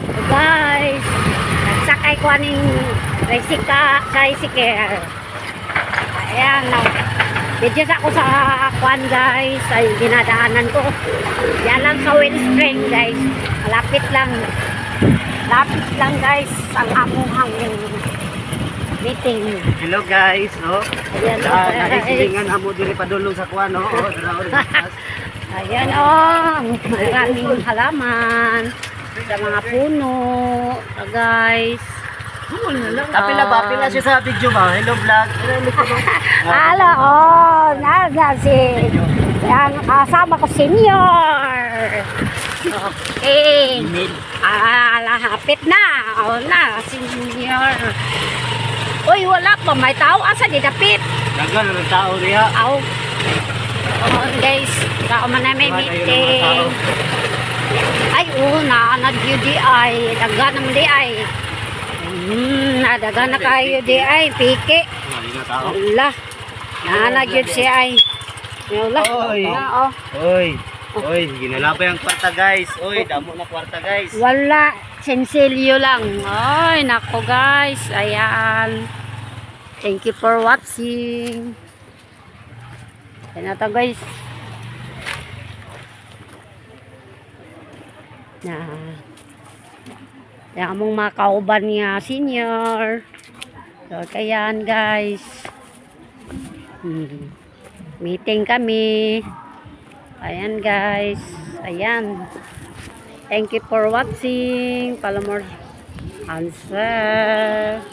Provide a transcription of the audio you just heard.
So guys, nagsakay ko aning tricycle. Ayan, video ako sa kwan guys, ay dinadaanan ko. Yan lang sa Wellspring guys. Malapit lang. Lapit lang guys ang among meeting. Hello guys, no? Ayan Nakisilingan amo dili padulong sa kuan, no? Ayan maraming halaman sa mga puno. Guys. Pila siya sa video ba? Hello vlog. Halo, naga si yan, kasama ko senior. Okay. Lahapit na. O na, senior. Uy, wala pa. May tao. Asa di dapit? Dagan ang tao niya. Aw. Guys, tao man na may meeting. Ay, nag-UDI. Dagan naman di ay. Nadagan na kayo di ay. Piki. Wala. Nag-UDI si ay. Wala. Oy. Oy, ginalabay ang kwarta guys. Oy, damo na kwarta guys. Wala, sensilyo lang. Ay, nako guys. Ayan. Thank you for watching. Ayan na to guys. Yan among mga kauban niya senior. So, kayan guys. Meeting kami. Ayan guys. Ayan. Thank you for watching. Palamor answer.